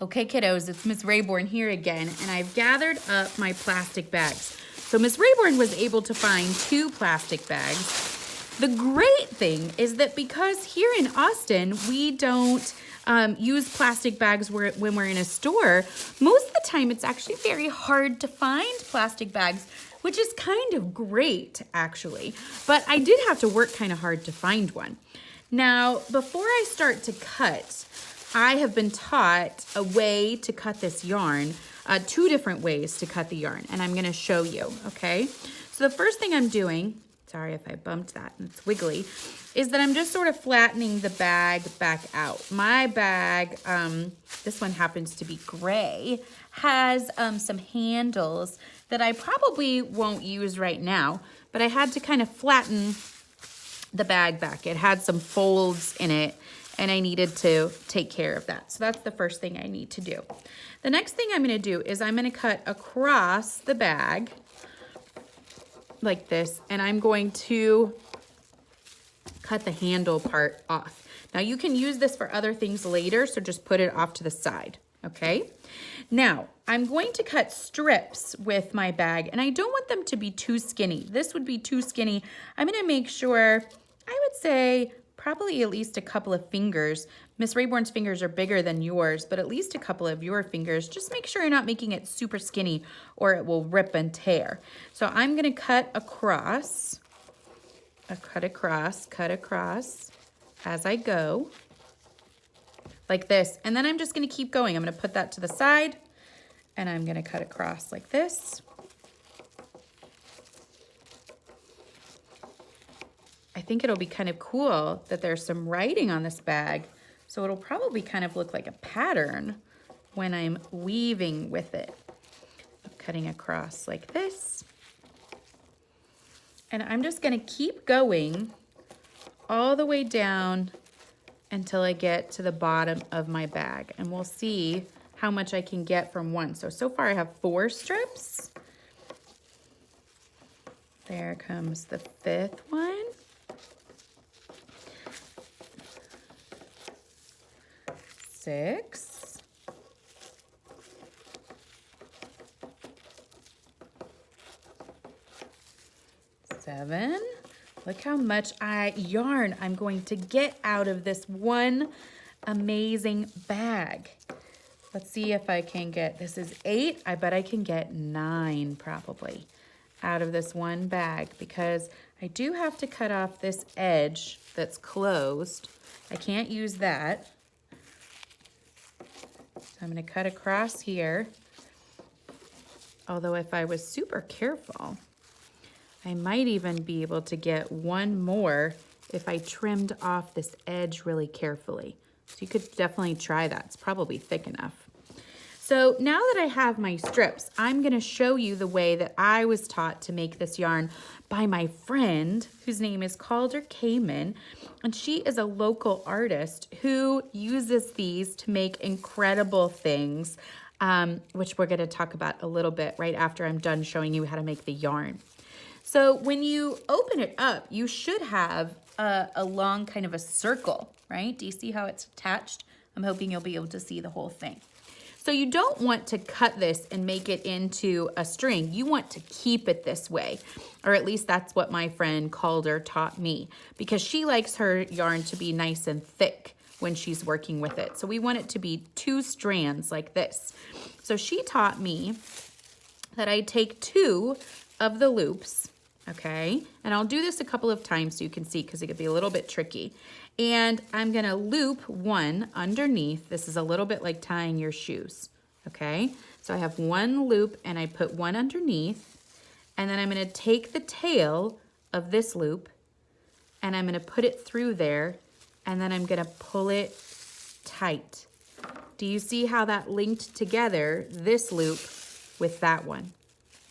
Okay, kiddos, it's Miss Rayborn here again, and I've gathered up my plastic bags. So Miss Rayborn was able to find 2 plastic bags. The great thing is that because here in Austin, we don't use plastic bags when we're in a store, most of the time it's actually very hard to find plastic bags, which is kind of great, actually. But I did have to work kind of hard to find one. Now, before I start to cut, I have been taught a way to cut this yarn, 2 different ways to cut the yarn, and I'm gonna show you, okay? So the first thing I'm doing, sorry if I bumped that and it's wiggly, is that I'm just sort of flattening the bag back out. My bag, this one happens to be gray, has some handles that I probably won't use right now, but I had to kind of flatten the bag back. It had some folds in it, and I needed to take care of that. So that's the first thing I need to do. The next thing I'm gonna do is I'm gonna cut across the bag like this, and I'm going to cut the handle part off. Now you can use this for other things later, so just put it off to the side, okay? Now, I'm going to cut strips with my bag, and I don't want them to be too skinny. This would be too skinny. I'm gonna make sure, I would say, probably at least a couple of fingers. Miss Rayborn's fingers are bigger than yours, but at least a couple of your fingers. Just make sure you're not making it super skinny or it will rip and tear. So I'm gonna cut across, cut across as I go, like this. And then I'm just gonna keep going. I'm gonna put that to the side and I'm gonna cut across like this. I think it'll be kind of cool that there's some writing on this bag, so it'll probably kind of look like a pattern when I'm weaving with it. I'm cutting across like this. And I'm just gonna keep going all the way down until I get to the bottom of my bag. And we'll see how much I can get from one. So far I have 4 strips. There comes the 5th one. 6. 7. Look how much yarn I'm going to get out of this one amazing bag. Let's see if I can get, this is 8. I bet I can get 9 probably out of this one bag, because I do have to cut off this edge that's closed. I can't use that. So I'm gonna cut across here. Although if I was super careful, I might even be able to get one more if I trimmed off this edge really carefully. So you could definitely try that. It's probably thick enough. So now that I have my strips, I'm gonna show you the way that I was taught to make this yarn by my friend, whose name is Calder Kamen, and she is a local artist who uses these to make incredible things, which we're gonna talk about a little bit right after I'm done showing you how to make the yarn. So when you open it up, you should have a long kind of a circle, right? Do you see how it's attached? I'm hoping you'll be able to see the whole thing. So you don't want to cut this and make it into a string. You want to keep it this way, or at least that's what my friend Calder taught me, because she likes her yarn to be nice and thick when she's working with it. So we want it to be 2 strands like this. So she taught me that I take 2 of the loops, okay? And I'll do this a couple of times so you can see, because it could be a little bit tricky. And I'm gonna loop 1 underneath. This is a little bit like tying your shoes, okay? So I have 1 loop and I put 1 underneath, and then I'm gonna take the tail of this loop and I'm gonna put it through there, and then I'm gonna pull it tight. Do you see how that linked together, this loop with that one?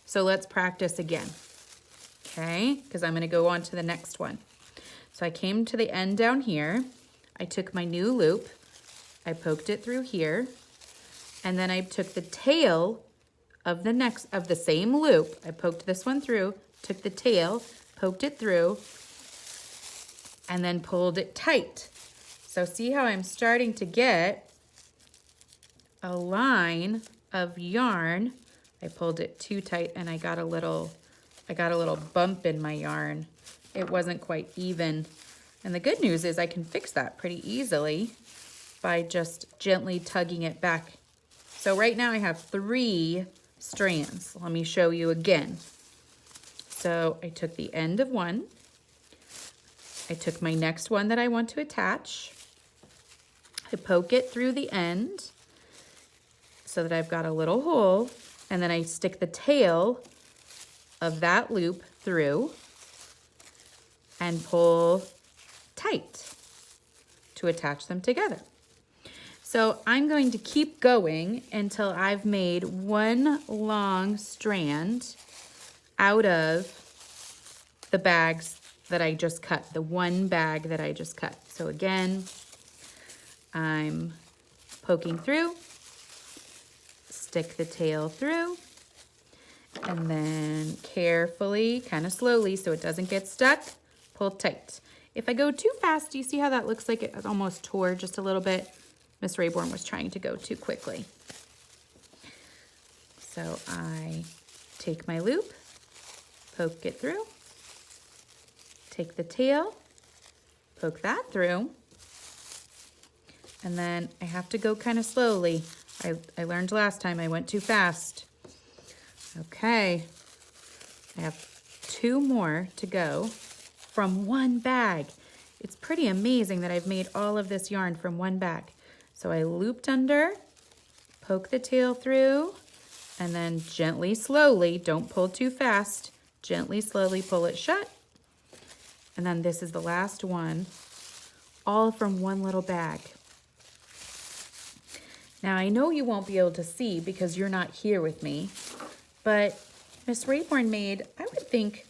So let's practice again, okay? Because I'm gonna go on to the next one. So I came to the end down here, I took my new loop, I poked it through here, and then I took the tail of the same loop, I poked this one through, took the tail, poked it through, and then pulled it tight. So see how I'm starting to get a line of yarn. I pulled it too tight and I got a little bump in my yarn. It wasn't quite even. And the good news is I can fix that pretty easily by just gently tugging it back. So right now I have 3 strands. Let me show you again. So I took the end of one. I took my next one that I want to attach. I poke it through the end so that I've got a little hole, and then I stick the tail of that loop through and pull tight to attach them together. So I'm going to keep going until I've made one long strand out of the bags that I just cut, the one bag that I just cut. So again, I'm poking through, stick the tail through, and then carefully, kind of slowly so it doesn't get stuck, pull tight. If I go too fast, do you see how that looks like it almost tore just a little bit? Miss Rayborn was trying to go too quickly. So I take my loop, poke it through, take the tail, poke that through, and then I have to go kind of slowly. I learned last time I went too fast. Okay, I have 2 more to go from one bag. It's pretty amazing that I've made all of this yarn from one bag. So I looped under, poke the tail through, and then gently, slowly, don't pull too fast, gently, slowly pull it shut. And then this is the last one, all from one little bag. Now I know you won't be able to see because you're not here with me, but Miss Rayborn made, I would think,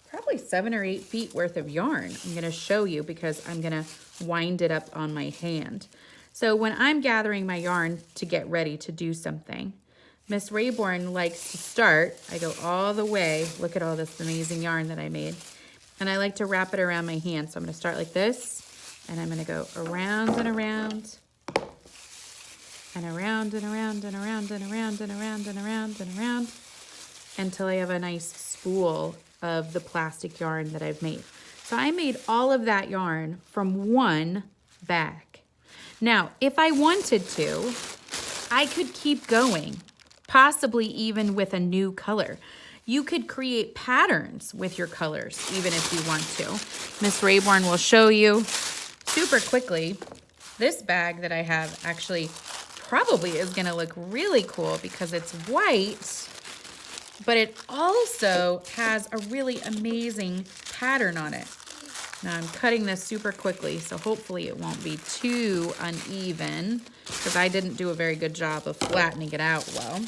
probably 7 or 8 feet worth of yarn. I'm gonna show you because I'm gonna wind it up on my hand. So when I'm gathering my yarn to get ready to do something, Miss Rayborn likes to start, I go all the way, look at all this amazing yarn that I made, and I like to wrap it around my hand. So I'm gonna start like this, and I'm gonna go around and around, and around and around and around and around and around and around and around until I have a nice spool of the plastic yarn that I've made. So I made all of that yarn from one bag. Now, if I wanted to, I could keep going, possibly even with a new color. You could create patterns with your colors, even if you want to. Miss Rayborn will show you super quickly. This bag that I have actually probably is gonna look really cool because it's white, but it also has a really amazing pattern on it. Now I'm cutting this super quickly, so hopefully it won't be too uneven because I didn't do a very good job of flattening it out well.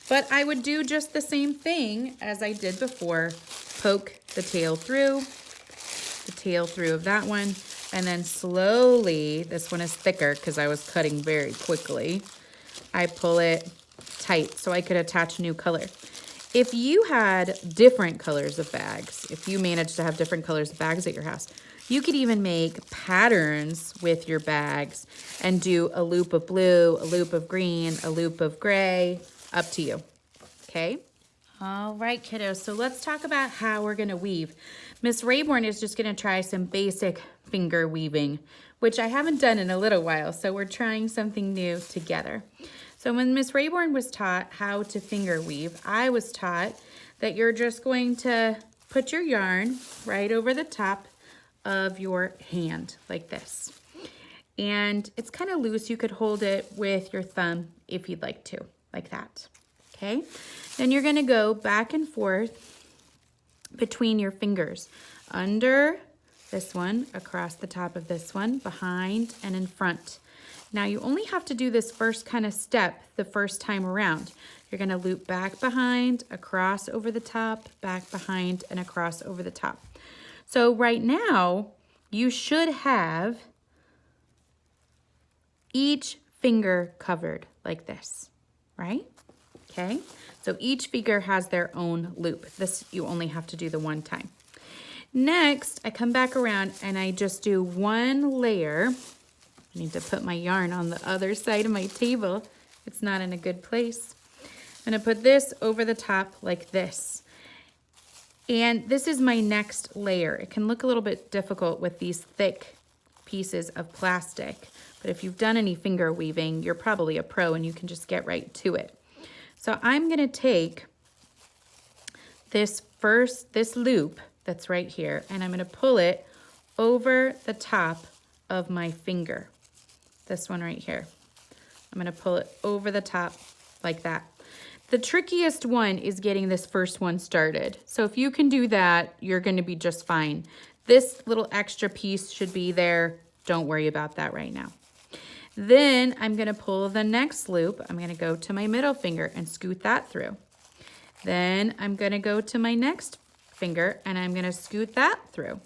But I would do just the same thing as I did before. Poke the tail through of that one, and then slowly, this one is thicker because I was cutting very quickly, I pull it tight so I could attach a new color. If you had different colors of bags, if you managed to have different colors of bags at your house, you could even make patterns with your bags and do a loop of blue, a loop of green, a loop of gray, up to you, okay? All right, kiddos, so let's talk about how we're gonna weave. Miss Rayborn is just gonna try some basic finger weaving, which I haven't done in a little while, so we're trying something new together. So when Miss Rayborn was taught how to finger weave, I was taught that you're just going to put your yarn right over the top of your hand like this. And it's kind of loose. You could hold it with your thumb if you'd like to, like that, okay? Then you're gonna go back and forth between your fingers, under this one, across the top of this one, behind and in front. Now you only have to do this first kind of step the first time around. You're gonna loop back behind, across over the top, back behind, and across over the top. So right now, you should have each finger covered like this, right? Okay, so each finger has their own loop. This you only have to do the one time. Next, I come back around and I just do one layer. I need to put my yarn on the other side of my table It's not in a good place. I'm gonna put this over the top like this. And this is my next layer. It can look a little bit difficult with these thick pieces of plastic, but if you've done any finger weaving, you're probably a pro and you can just get right to it. So I'm gonna take this loop that's right here, and I'm gonna pull it over the top of my finger. This one right here. I'm gonna pull it over the top like that. The trickiest one is getting this first one started. So if you can do that, you're gonna be just fine. This little extra piece should be there. Don't worry about that right now. Then I'm gonna pull the next loop. I'm gonna go to my middle finger and scoot that through. Then I'm gonna go to my next finger and I'm gonna scoot that through.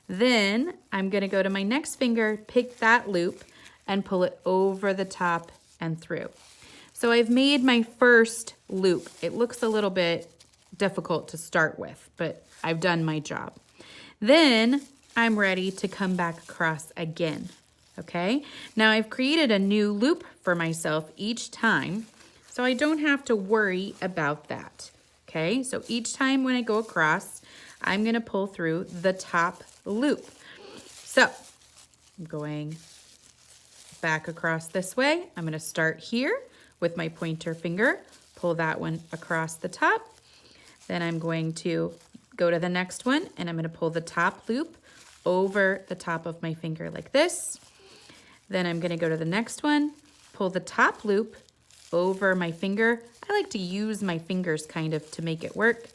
Then I'm gonna go to my next finger, pick that loop and pull it over the top and through. So I've made my first loop. It looks a little bit difficult to start with, but I've done my job. Then I'm ready to come back across again, okay? Now I've created a new loop for myself each time, so I don't have to worry about that, okay? So each time when I go across, I'm gonna pull through the top loop. So I'm going back across this way. I'm gonna start here with my pointer finger, pull that one across the top. Then I'm going to go to the next one and I'm gonna pull the top loop over the top of my finger like this. Then I'm gonna go to the next one, pull the top loop over my finger. I like to use my fingers kind of to make it work.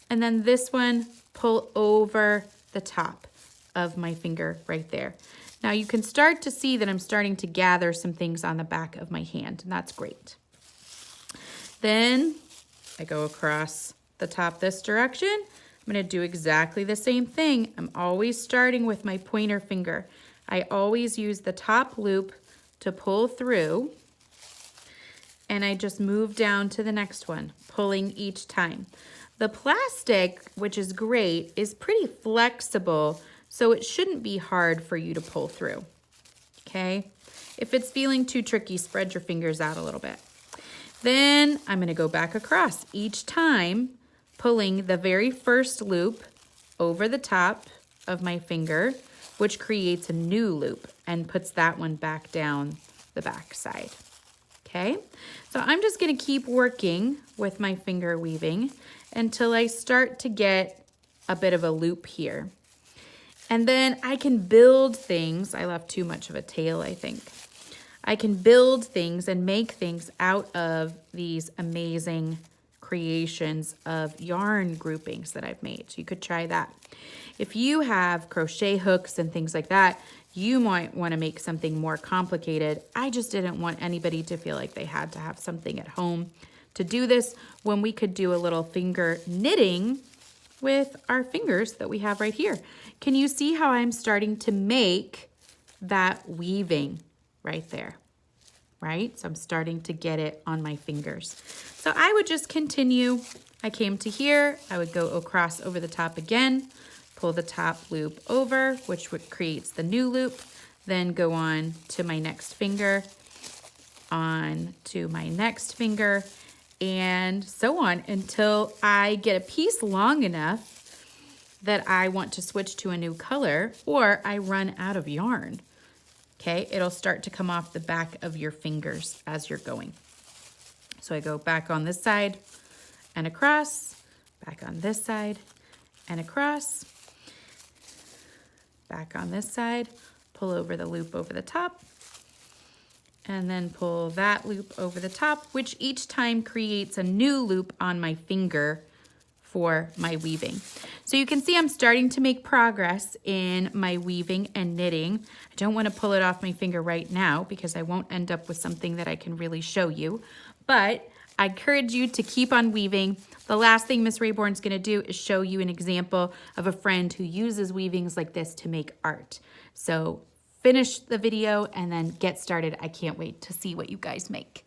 And then this one, pull over the top of my finger right there. Now you can start to see that I'm starting to gather some things on the back of my hand, and that's great. Then I go across the top this direction. I'm gonna do exactly the same thing. I'm always starting with my pointer finger. I always use the top loop to pull through, and I just move down to the next one, pulling each time. The plastic, which is great, is pretty flexible, so it shouldn't be hard for you to pull through, okay? If it's feeling too tricky, spread your fingers out a little bit. Then I'm gonna go back across each time, pulling the very first loop over the top of my finger, which creates a new loop and puts that one back down the back side, okay? So I'm just gonna keep working with my finger weaving until I start to get a bit of a loop here. And then I can build things. I left too much of a tail, I think. I can build things and make things out of these amazing creations of yarn groupings that I've made. So you could try that. If you have crochet hooks and things like that, you might want to make something more complicated. I just didn't want anybody to feel like they had to have something at home to do this when we could do a little finger knitting with our fingers that we have right here. Can you see how I'm starting to make that weaving right there, right? So I'm starting to get it on my fingers. So I would just continue. I came to here, I would go across over the top again, pull the top loop over, which creates the new loop, then go on to my next finger, on to my next finger, and so on until I get a piece long enough that I want to switch to a new color or I run out of yarn. Okay, it'll start to come off the back of your fingers as you're going. So I go back on this side and across, back on this side and across, back on this side, pull over the loop over the top, and then pull that loop over the top, which each time creates a new loop on my finger for my weaving. So you can see I'm starting to make progress in my weaving and knitting. I don't want to pull it off my finger right now because I won't end up with something that I can really show you, but I encourage you to keep on weaving. The last thing Miss Rayborn's gonna do is show you an example of a friend who uses weavings like this to make art. So finish the video and then get started. I can't wait to see what you guys make.